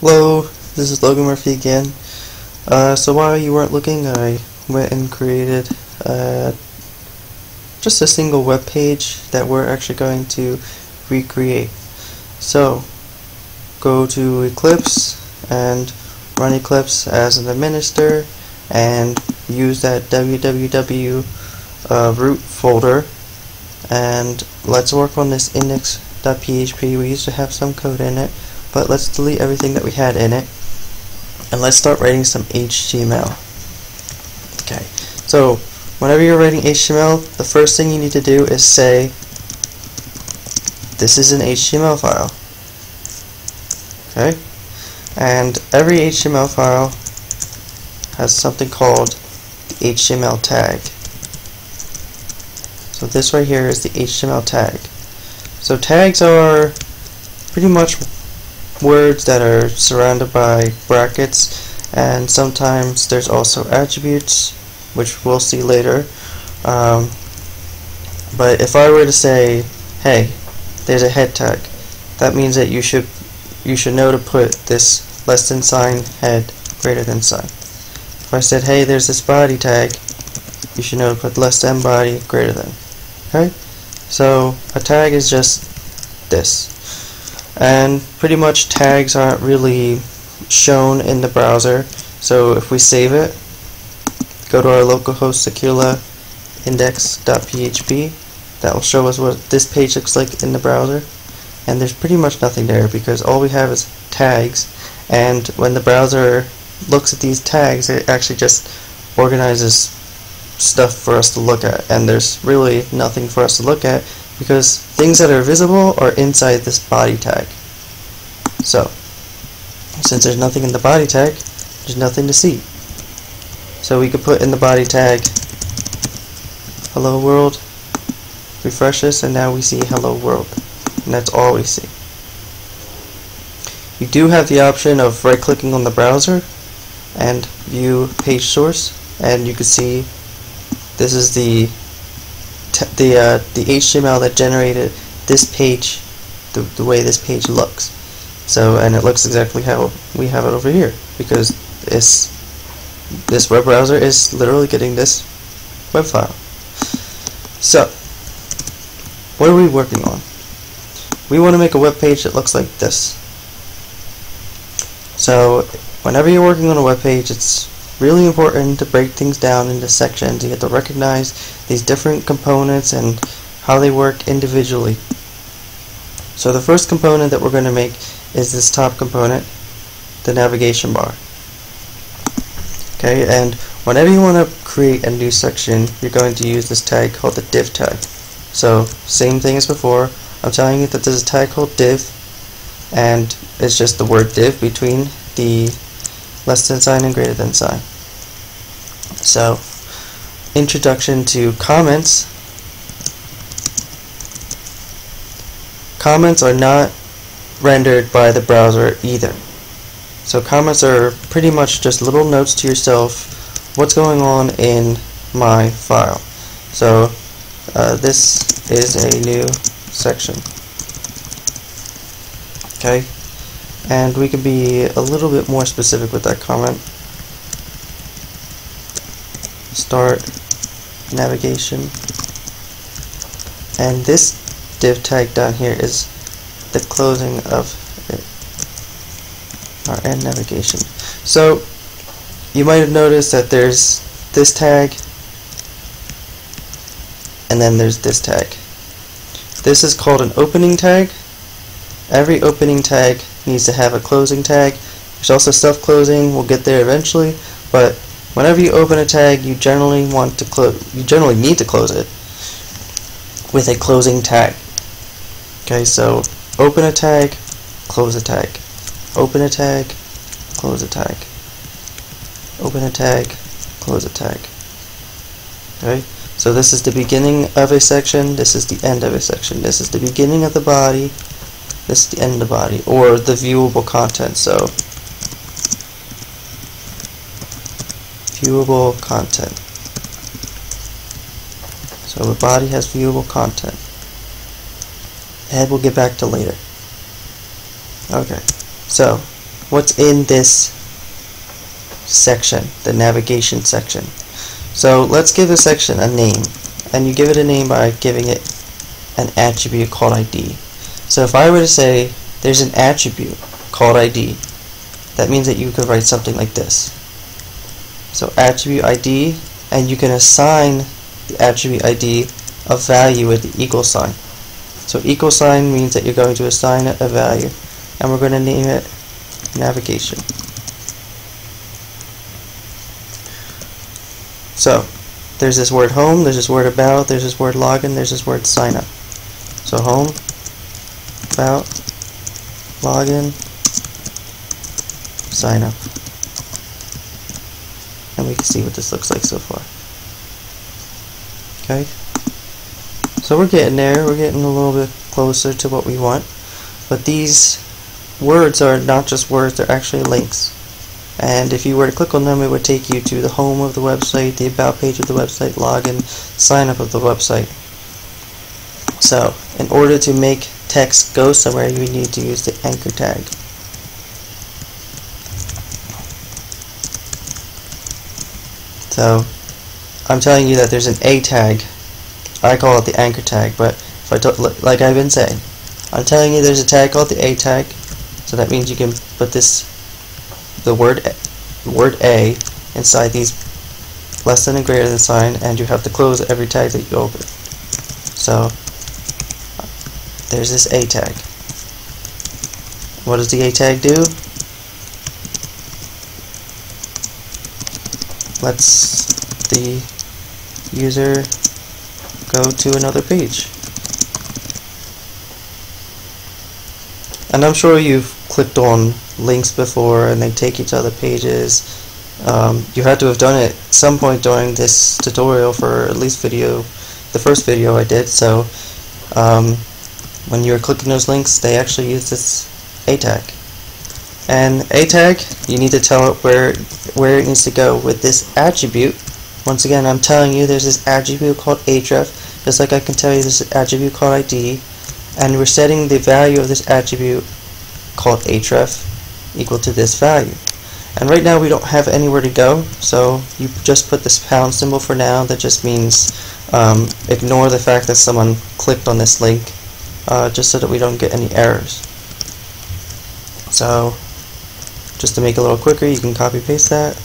Hello, this is Logan Murphy again. So while you weren't looking, I went and created just a single web page that we're actually going to recreate. So go to Eclipse and run Eclipse as an administrator and use that www root folder, and let's work on this index.php. We used to have some code in it, but let's delete everything that we had in it and let's start writing some HTML. Okay, so whenever you're writing HTML, the first thing you need to do is say this is an HTML file. Okay, and every HTML file has something called the HTML tag. So this right here is the HTML tag. So tags are pretty much words that are surrounded by brackets, and sometimes there's also attributes, which we'll see later. But if I were to say, hey, there's a head tag, that means that you should know to put this less than sign head greater than sign. If I said, hey, there's this body tag, you should know to put less than body greater than. Okay, so a tag is just this. And pretty much tags aren't really shown in the browser, so if we save it, go to our localhost secure index.php, that will show us what this page looks like in the browser, and there's pretty much nothing there because all we have is tags, and when the browser looks at these tags, it actually just organizes stuff for us to look at, and there's really nothing for us to look at because things that are visible are inside this body tag. So, since there's nothing in the body tag, there's nothing to see. So we could put in the body tag hello world, refresh this, and now we see hello world, and that's all we see. You do have the option of right clicking on the browser and view page source, and you can see this is the HTML that generated this page, the way this page looks. So, and it looks exactly how we have it over here, because this web browser is literally getting this web file. So, what are we working on? We want to make a web page that looks like this. So, whenever you're working on a web page, it's really important to break things down into sections. You have to recognize these different components and how they work individually. So the first component that we're going to make is this top component, the navigation bar. Okay, and whenever you want to create a new section, you're going to use this tag called the div tag. So same thing as before, I'm telling you that there's a tag called div, and it's just the word div between the less than sign and greater than sign. So, introduction to comments. Comments are not rendered by the browser either. So comments are pretty much just little notes to yourself, what's going on in my file. So this is a new section. Okay, and we can be a little bit more specific with that comment. Start navigation, and this div tag down here is the closing of it, our end navigation. So you might have noticed that there's this tag and then there's this tag. This is called an opening tag. Every opening tag needs to have a closing tag. There's also stuff closing, we'll get there eventually, but whenever you open a tag, you generally need to close it with a closing tag. Okay, so open a tag, close a tag. Open a tag, close a tag. Open a tag, close a tag. Okay, so this is the beginning of a section, this is the end of a section. This is the beginning of the body, this is the end of the body, or the viewable content. So viewable content. So the body has viewable content. Head we'll get back to later. Okay, so what's in this section, the navigation section. So let's give a section a name, and you give it a name by giving it an attribute called ID. So if I were to say there's an attribute called ID, that means that you could write something like this. So attribute ID, and you can assign the attribute ID a value with the equal sign. So equal sign means that you're going to assign it a value, and we're going to name it navigation. So there's this word home, there's this word about, there's this word login, there's this word sign up. So home, about, login, sign up. And we can see what this looks like so far. Okay, so we're getting there, we're getting a little bit closer to what we want, but these words are not just words, they're actually links. And if you were to click on them, it would take you to the home of the website, the about page of the website, login, sign up of the website. So in order to make text go somewhere, you need to use the anchor tag. So I'm telling you that there's an A tag. I call it the anchor tag, but if I like I've been saying, I'm telling you there's a tag called the A tag. So that means you can put the word A inside these less than and greater than sign, and you have to close every tag that you open. So there's this A tag. What does the A tag do? Lets the user go to another page. And I'm sure you've clicked on links before and they take you to other pages. You had to have done it at some point during this tutorial, for at least the first video I did. So when you were clicking those links, they actually use this A tag. And A tag, you need to tell it where it needs to go with this attribute. Once again, I'm telling you there's this attribute called href, just like I can tell you there's an attribute called ID, and we're setting the value of this attribute called href equal to this value. And right now we don't have anywhere to go, so you just put this pound symbol for now. That just means ignore the fact that someone clicked on this link, just so that we don't get any errors. So just to make it a little quicker, you can copy paste that.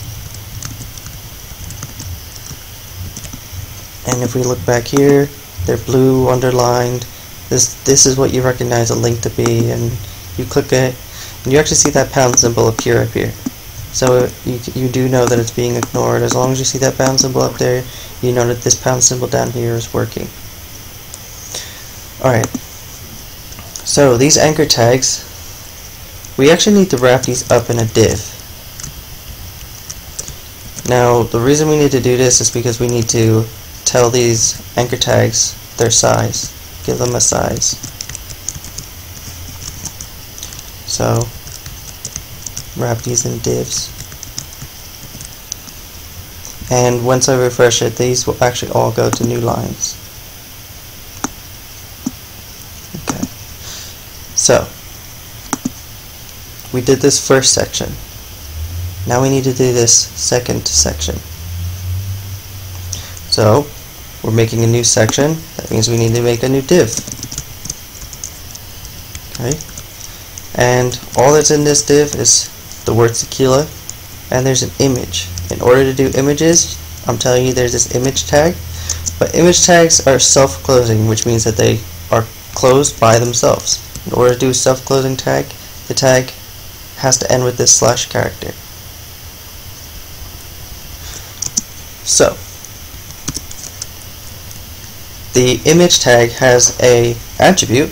And if we look back here, they're blue, underlined. This is what you recognize a link to be, and you click it, and you actually see that pound symbol appear up here. So you do know that it's being ignored. As long as you see that pound symbol up there, you know that this pound symbol down here is working. Alright, so these anchor tags, we actually need to wrap these up in a div. Now the reason we need to do this is because we need to tell these anchor tags their size, give them a size. So wrap these in divs, and once I refresh it, these will actually all go to new lines. Okay, so we did this first section. Now we need to do this second section. So we're making a new section. That means we need to make a new div. Okay, and all that's in this div is the word tequila, and there's an image. In order to do images, I'm telling you there's this image tag, but image tags are self-closing, which means that they are closed by themselves. In order to do a self-closing tag, the tag has to end with this slash character. So the image tag has a attribute,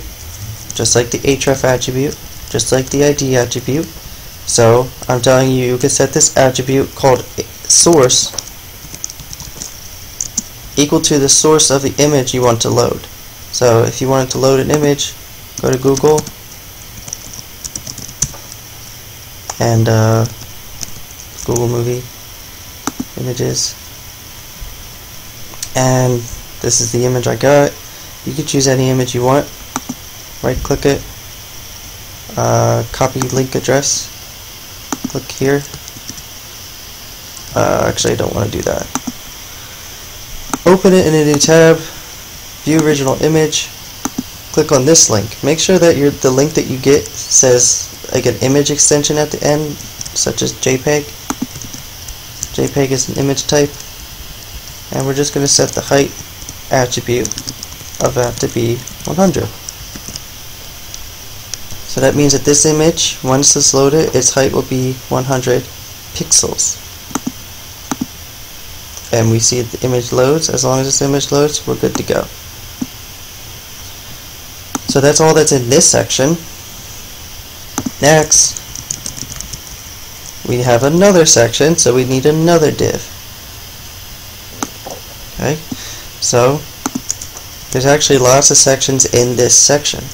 just like the href attribute, just like the ID attribute. So I'm telling you, you can set this attribute called source equal to the source of the image you want to load. So if you wanted to load an image, go to Google and Google Movie Images, and this is the image I got. You can choose any image you want, right click it, copy link address, click here. Actually, I don't want to do that. Open it in a new tab, view original image, click on this link. Make sure that the link that you get says like an image extension at the end, such as JPEG. JPEG is an image type, and we're just going to set the height attribute of that to be 100. So that means that this image, once it's loaded, its height will be 100 pixels. And we see the image loads. As long as this image loads, we're good to go. So that's all that's in this section. Next, we have another section, so we need another div. Okay, so there's actually lots of sections in this section.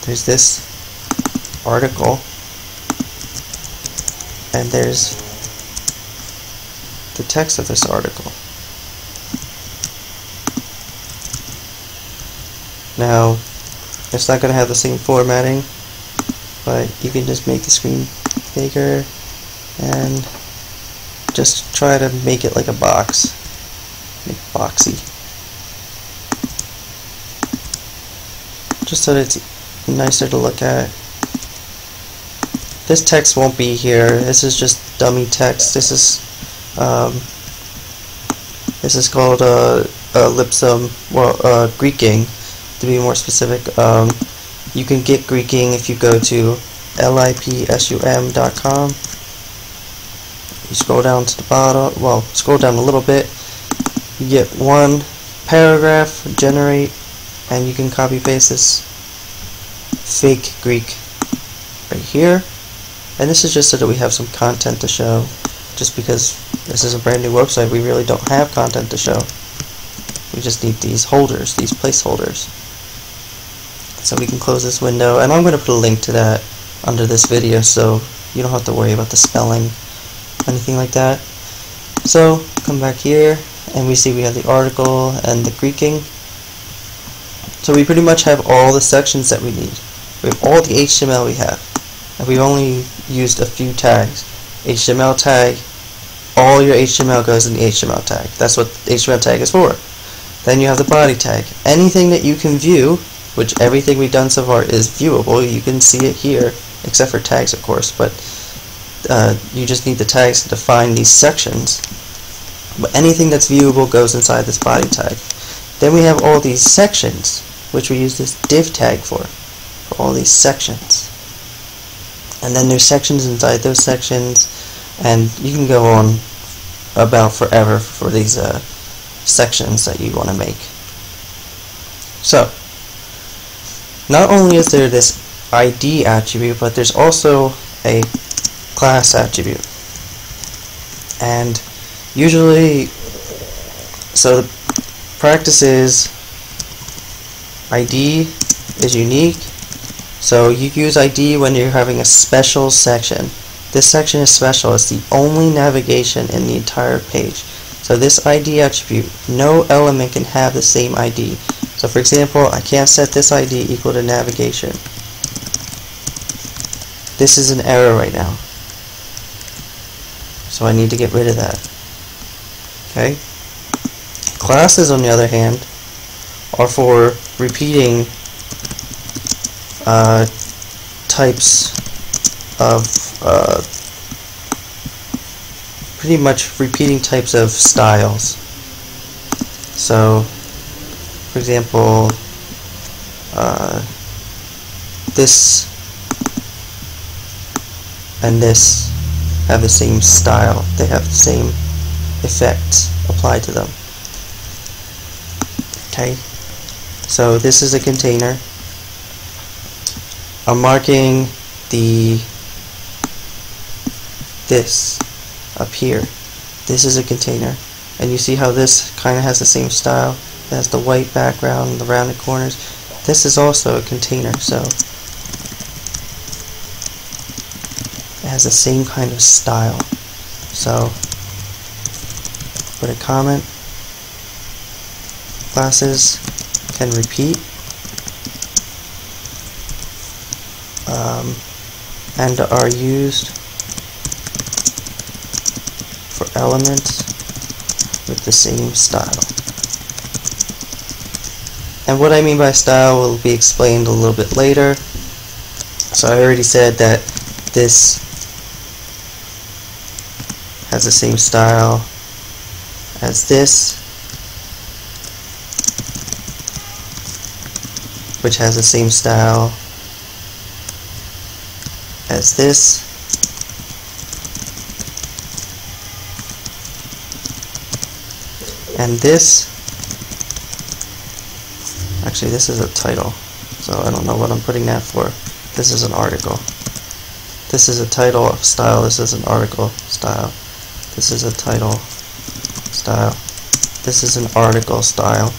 There's this article, and there's the text of this article. Now, it's not going to have the same formatting, but you can just make the screen bigger and just try to make it like a box. Make it boxy. Just so that it's nicer to look at. This text won't be here. This is just dummy text. This is called ellipsum, well, Greeking, to be more specific. You can get Greeking if you go to lipsum.com. You scroll down to the bottom, well, scroll down a little bit, you get one paragraph, generate, and you can copy paste this fake Greek right here. And this is just so that we have some content to show. Just because this is a brand new website, we really don't have content to show. We just need these holders, these placeholders. So we can close this window, and I'm going to put a link to that under this video so you don't have to worry about the spelling, anything like that. So come back here, and we see we have the article and the Greeking. So we pretty much have all the sections that we need. We have all the HTML we have, and we've only used a few tags. HTML tag, all your HTML goes in the HTML tag. That's what the HTML tag is for. Then you have the body tag. Anything that you can view, which everything we've done so far is viewable, you can see it here, except for tags of course, but you just need the tags to define these sections. But anything that's viewable goes inside this body tag. Then we have all these sections, which we use this div tag for all these sections. And then there's sections inside those sections, and you can go on about forever for these sections that you want to make. So, not only is there this ID attribute, but there's also a class attribute. And usually, so the practice is ID is unique. So you use ID when you're having a special section. This section is special. It's the only navigation in the entire page. So this ID attribute, no element can have the same ID. So for example, I can't set this ID equal to navigation. This is an error right now. So I need to get rid of that. Okay? Classes, on the other hand, are for repeating types of pretty much repeating types of styles. So for example, this and this have the same style, they have the same effects applied to them. Okay, so this is a container. I'm marking this up here. This is a container, and you see how this kind of has the same style. It has the white background and the rounded corners. This is also a container, so it has the same kind of style. So put a comment. Classes can repeat. and are used for elements with the same style. And what I mean by style will be explained a little bit later. So I already said that this has the same style as this, which has the same style as this, and this. Actually, this is a title, so I don't know what I'm putting that for. This is an article. This is a title of style. This is an article style. This is a title style. This is an article style.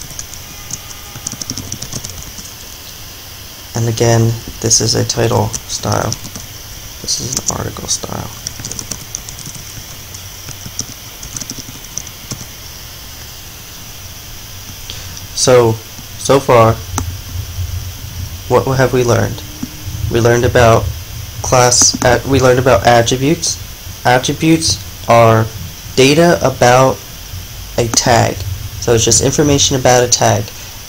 And again, this is a title style. This is an article style. So far, what have we learned? We learned about we learned about attributes. Attributes are data about a tag. So it's just information about a tag.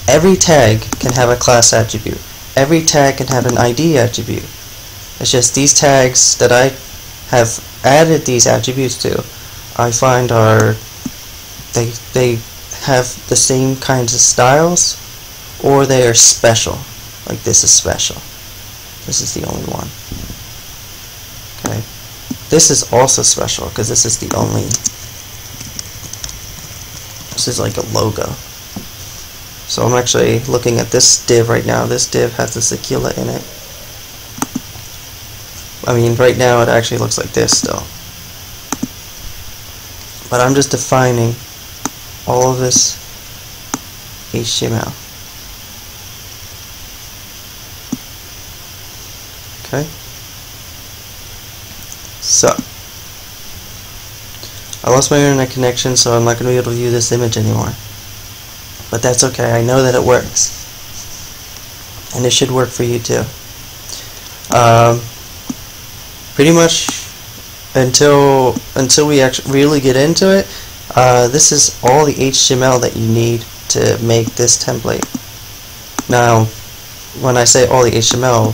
Every tag can have a class attribute. Every tag can have an ID attribute. It's just these tags that I have added these attributes to, I find are they have the same kinds of styles, or they are special. Like this is special. This is the only one. Okay. This is also special because this is the only. This is like a logo. So I'm actually looking at this div right now. This div has a Sequila in it. I mean, right now it actually looks like this still. But I'm just defining all of this HTML. Okay. So I lost my internet connection, so I'm not going to be able to view this image anymore. But that's okay. I know that it works, and it should work for you too. Pretty much until we actually really get into it, this is all the HTML that you need to make this template. Now, when I say all the HTML,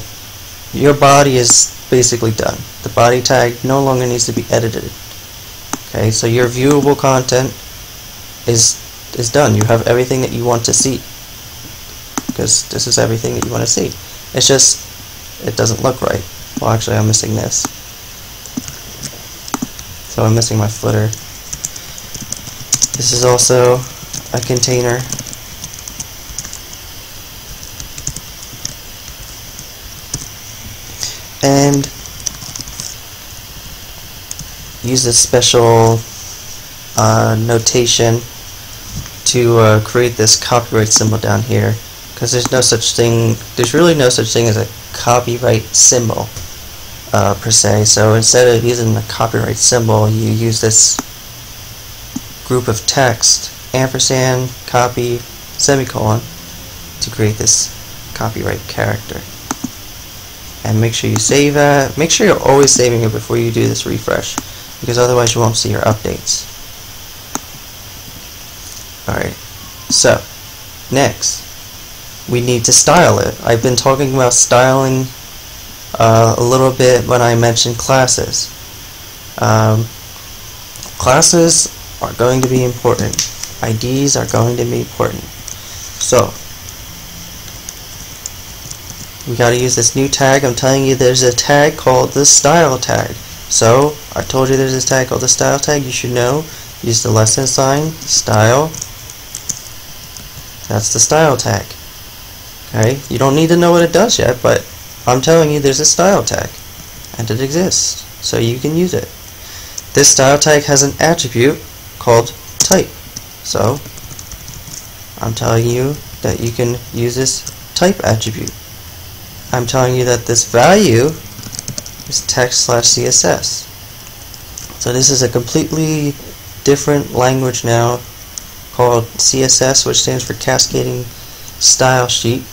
your body is basically done. The body tag no longer needs to be edited. Okay, so your viewable content is done. You have everything that you want to see, because this is everything that you want to see. It's just, it doesn't look right. Well, actually, I'm missing this. So I'm missing my footer. This is also a container. And use this special notation to create this copyright symbol down here, because there's really no such thing as a copyright symbol per se. So instead of using the copyright symbol, you use this group of text, ampersand, copy, semicolon, to create this copyright character. And make sure you save that. Make sure you're always saving it before you do this refresh, because otherwise you won't see your updates. Alright, so next we need to style it. I've been talking about styling a little bit when I mentioned classes. Classes are going to be important. IDs are going to be important. So we got to use this new tag. I'm telling you, there's a tag called the style tag. So I told you there's this tag called the style tag. You should know. Use the lesson sign, style. That's the style tag. Okay, you don't need to know what it does yet, but I'm telling you there's a style tag, and it exists, so you can use it. This style tag has an attribute called type. So I'm telling you that you can use this type attribute. I'm telling you that this value is text/CSS. So this is a completely different language now called CSS, which stands for Cascading Style Sheet.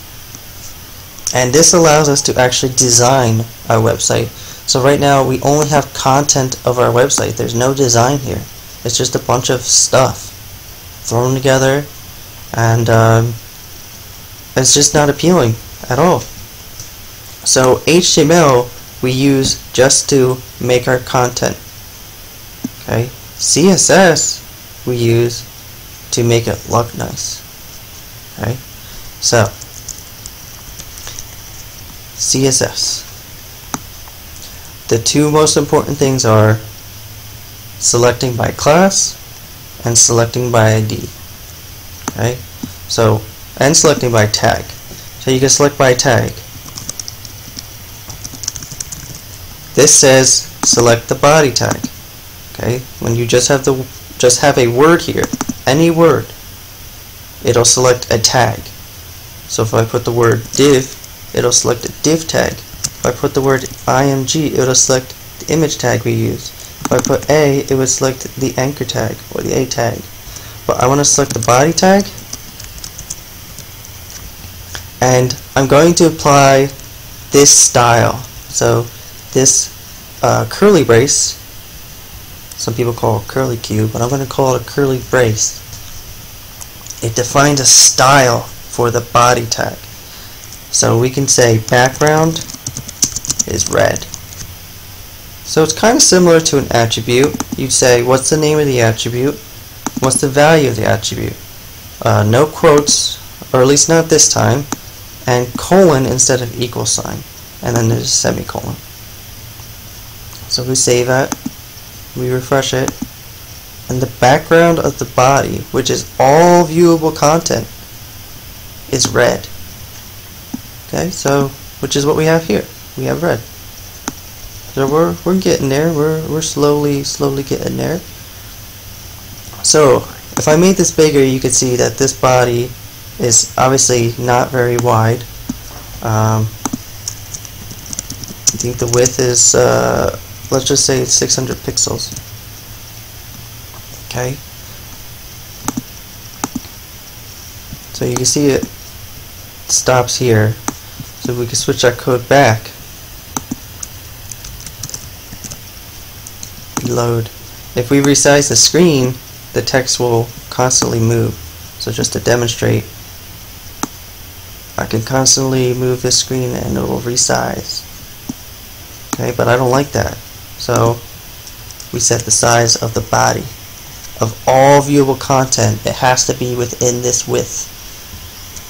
And this allows us to actually design our website So right now we only have content of our website. There's no design here. It's just a bunch of stuff thrown together, and it's just not appealing at all. So HTML we use just to make our content. Okay, CSS we use to make it look nice. Okay, so CSS. The two most important things are selecting by class and selecting by ID. Okay, so and selecting by tag. So you can select by tag. This says select the body tag. Okay, when you just have a word here, any word, it'll select a tag. So if I put the word div, it'll select a div tag. If I put the word img, it'll select the image tag we use. If I put a, it would select the anchor tag or the a tag. But I want to select the body tag, and I'm going to apply this style. So this curly brace, some people call it curly Q, but I'm going to call it a curly brace. It defines a style for the body tag. So we can say background is red. So it's kind of similar to an attribute. You'd say what's the name of the attribute, what's the value of the attribute, no quotes, or at least not this time, and colon instead of equal sign, and then there's a semicolon. So we save that, we refresh it, and the background of the body, which is all viewable content, is red. Okay, so which is what we have here. We have red. So we're getting there. We're slowly getting there. So if I made this bigger, you could see that this body is obviously not very wide. I think the width is let's just say it's 600 pixels. Okay. So you can see it stops here. So we can switch our code back. Reload. If we resize the screen, the text will constantly move. So just to demonstrate, I can constantly move this screen and it will resize. Okay, but I don't like that. So we set the size of the body of all viewable content. It has to be within this width.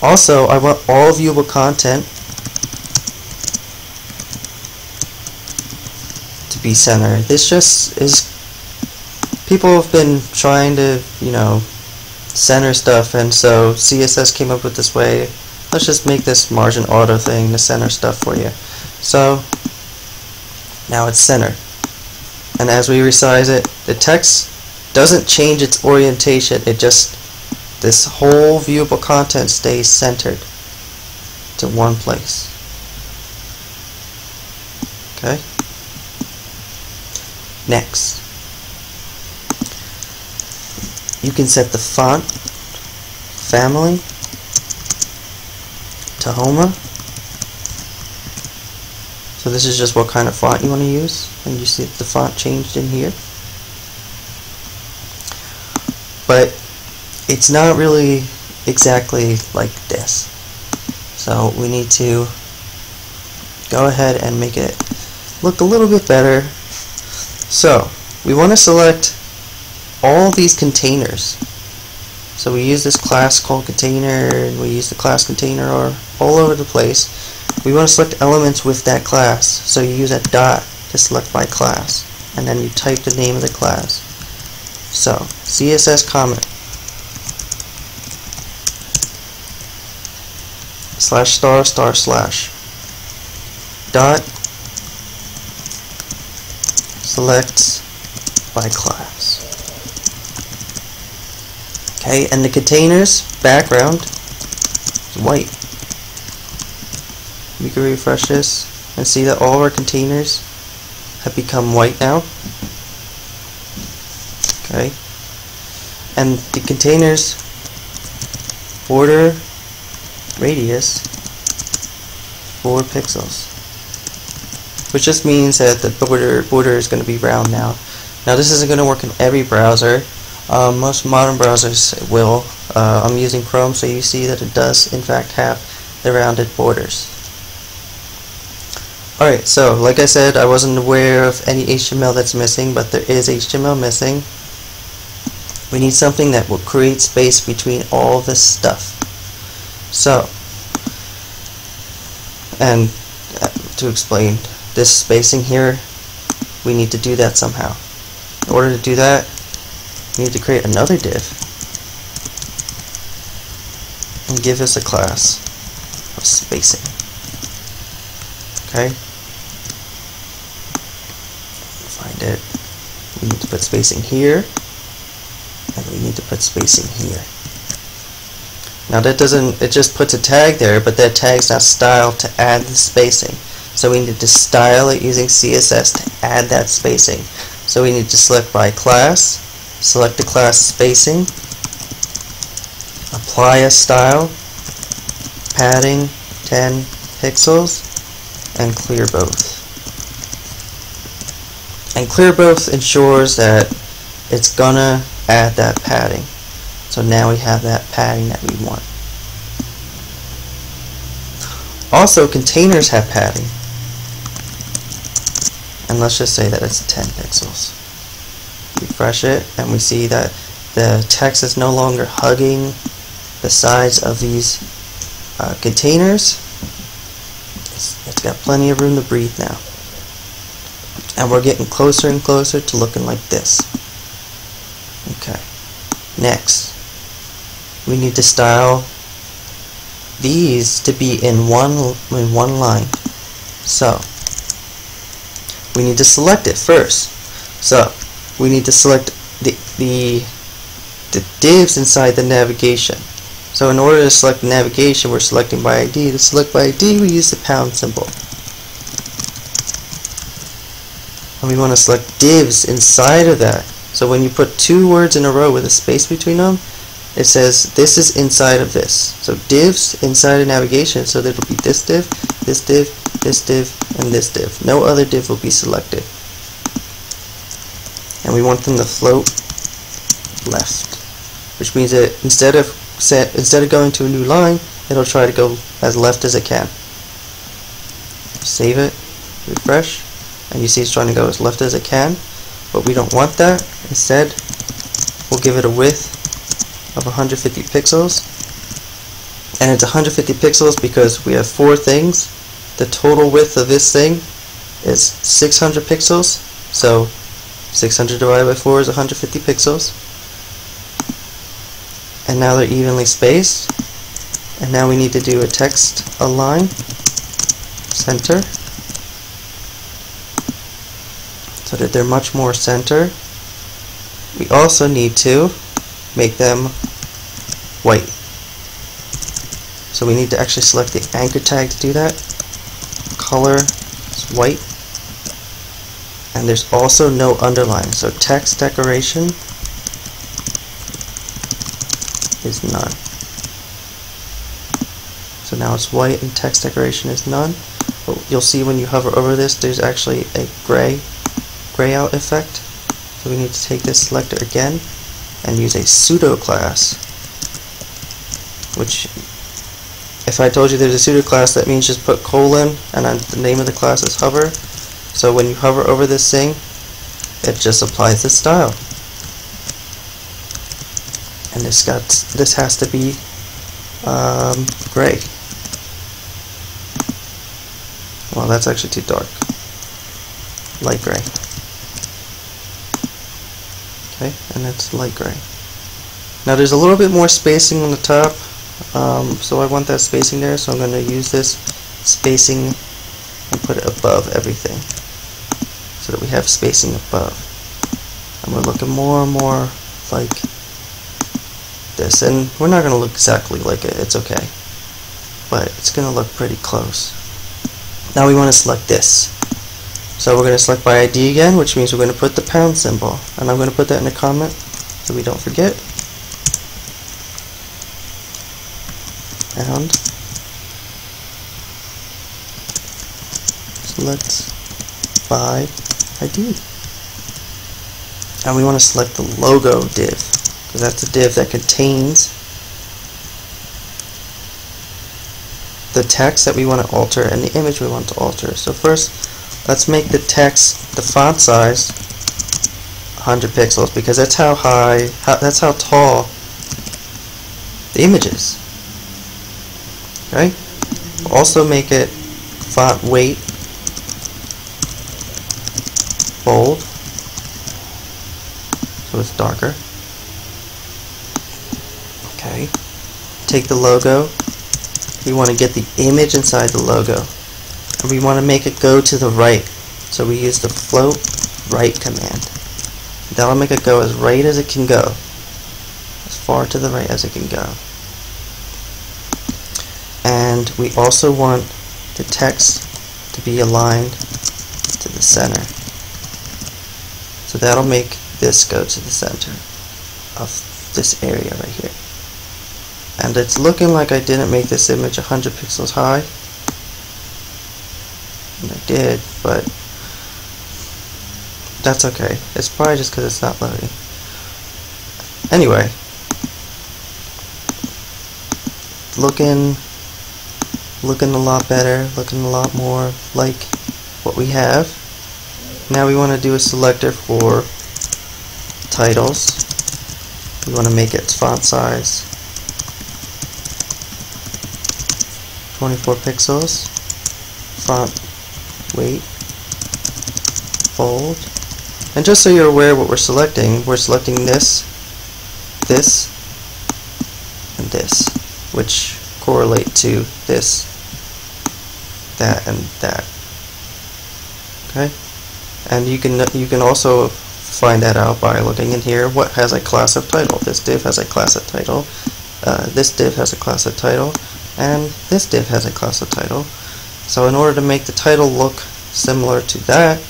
Also, I want all viewable content to be centered. This just is, people have been trying to, you know, center stuff, and so CSS came up with this way. Let's just make this margin auto thing to center stuff for you. So now it's centered, and as we resize it, the text doesn't change its orientation. It just, this whole viewable content stays centered to one place. Okay. Next, you can set the font family to Homa. So this is just what kind of font you want to use, and you see the font changed in here. But it's not really exactly like this. So we need to go ahead and make it look a little bit better. So we want to select all these containers. So we use this class called container, and we use the class container all over the place. We want to select elements with that class. So you use a dot to select by class, and then you type the name of the class. So CSS comment /*/ dot select by class. Okay, and the container's background is white. We can refresh this and see that all of our containers have become white now. Okay, and the container's border radius 4 pixels. which just means that the border is going to be round now. Now this isn't going to work in every browser. Most modern browsers will. I'm using Chrome, so you see that it does in fact have the rounded borders. Alright, so like I said, I wasn't aware of any HTML that's missing, but there is HTML missing. We need something that will create space between all this stuff. So, and to explain this spacing here, we need to do that somehow. In order to do that, we need to create another div and give us a class of spacing. Okay? Find it. We need to put spacing here, and we need to put spacing here. Now that doesn't, it just puts a tag there, but that tag's not styled to add the spacing. So we need to style it using CSS to add that spacing. So we need to select by class, select the class spacing, apply a style, padding 10 pixels, and clear both. And clear both ensures that it's gonna add that padding. So now we have that padding that we want. Also, containers have padding. And let's just say that it's 10 pixels. Refresh it, and we see that the text is no longer hugging the sides of these containers. It's got plenty of room to breathe now. And we're getting closer and closer to looking like this. Okay. Next, we need to style these to be in one line. So we need to select it first. So we need to select the divs inside the navigation. So in order to select the navigation, we're selecting by ID. To select by ID, we use the pound symbol. And we want to select divs inside of that. So when you put two words in a row with a space between them, it says this is inside of this. So divs inside of navigation, so there will be this div, this div, this div, and this div. No other div will be selected. And we want them to float left, which means that instead of going to a new line, it'll try to go as left as it can. Save it, refresh, and you see it's trying to go as left as it can, but we don't want that. Instead, we'll give it a width of 150 pixels, and it's 150 pixels because we have four things. The total width of this thing is 600 pixels, so 600 divided by 4 is 150 pixels. And now they're evenly spaced, and now we need to do a text align center so that they're much more center. We also need to make them white. So we need to actually select the anchor tag to do that. Color is white. And there's also no underline. So text decoration is none. So now it's white and text decoration is none. But you'll see when you hover over this, there's actually a gray out effect. So we need to take this selector again and use a pseudo class, which, if I told you there's a pseudo class, that means just put colon and then the name of the class is hover. So when you hover over this thing, it just applies the style. And this has to be gray. Well, that's actually too dark. Light gray. Okay, and that's light gray. Now there's a little bit more spacing on the top, so I want that spacing there, so I'm going to use this spacing and put it above everything, so that we have spacing above. And we're looking more and more like this, and we're not going to look exactly like it, it's okay, but it's going to look pretty close. Now we want to select this. So we're going to select by ID again, which means we're going to put the pound symbol, and I'm going to put that in a comment so we don't forget. Pound. Select by ID. And we want to select the logo div, because that's the div that contains the text that we want to alter and the image we want to alter. So first, let's make the text, the font size, 100 pixels, because that's how tall the image is. Okay? Also make it font weight bold, so it's darker. Okay. Take the logo. We want to get the image inside the logo, and we want to make it go to the right. So we use the float right command. That'll make it go as right as it can go, as far to the right as it can go. And we also want the text to be aligned to the center. So that'll make this go to the center of this area right here. And it's looking like I didn't make this image 100 pixels high. And I did, but that's okay. It's probably just because it's not loading. Anyway, looking a lot better, looking a lot more like what we have. Now we want to do a selector for titles. We want to make its font size 24 pixels, font weight bold. And just so you're aware what we're selecting this, this, and this, which correlate to this, that, and that. Okay? And you can also find that out by looking in here. What has a class of title? This div has a class of title. This div has a class of title, and this div has a class of title. So in order to make the title look similar to that,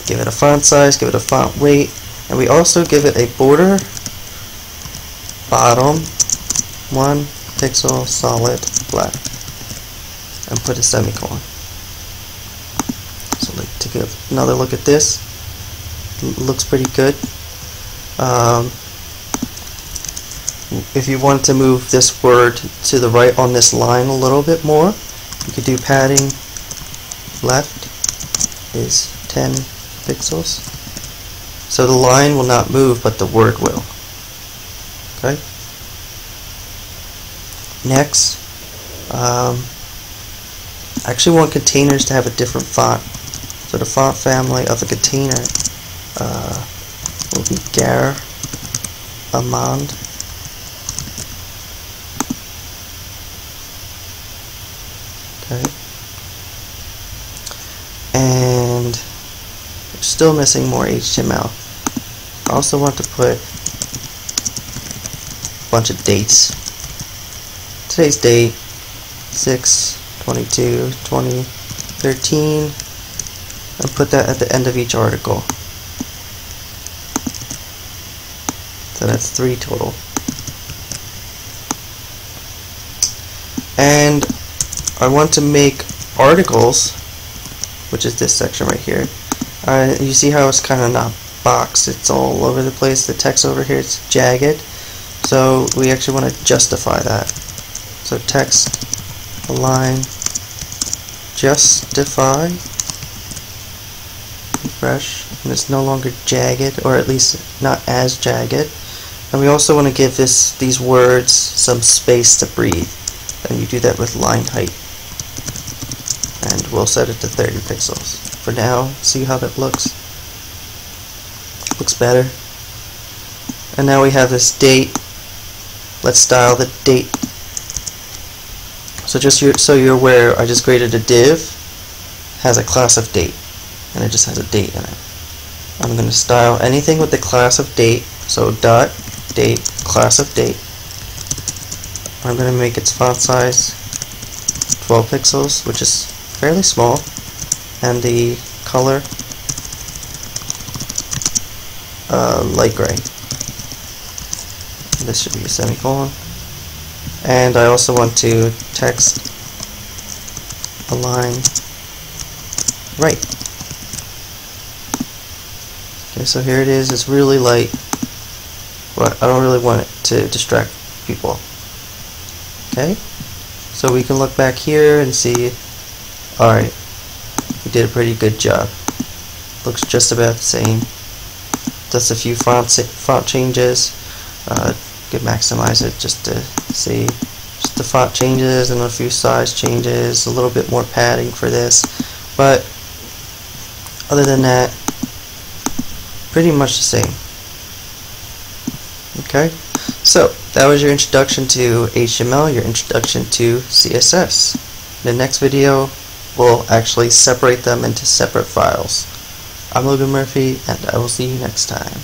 give it a font size, give it a font weight, and we also give it a border bottom 1 pixel solid black, and put a semicolon. So like to give another look at this, it looks pretty good. If you want to move this word to the right on this line a little bit more, you could do padding left is 10 pixels. So the line will not move, but the word will. Okay? Next, I actually want containers to have a different font. So the font family of a container will be Gar Amand. Okay. And we're still missing more HTML. I also want to put a bunch of dates. Today's date 6/22/2013, and put that at the end of each article. So that's 3 total. And I want to make articles, which is this section right here. You see how it's kind of not boxed, it's all over the place. The text over here is jagged, so we actually want to justify that. So text align justify, refresh, and it's no longer jagged, or at least not as jagged. And we also want to give these words some space to breathe, and you do that with line height. And we'll set it to 30 pixels. For now, see how that looks. Looks better. And now we have this date. Let's style the date. So just so you're aware, I just created a div, has a class of date, and it just has a date in it. I'm going to style anything with the class of date, so dot date class of date. I'm going to make its font size 12 pixels, which is fairly small, and the color light gray. This should be a semicolon. And I also want to text align right. Okay, so here it is. It's really light, but I don't really want it to distract people. Okay, so we can look back here and see, alright, we did a pretty good job. Looks just about the same. Just a few font changes. Could maximize it just to see just the font changes and a few size changes, a little bit more padding for this, but other than that, pretty much the same. Okay, so that was your introduction to HTML, your introduction to CSS. In the next video, we'll actually separate them into separate files. I'm Logan Murphy, and I will see you next time.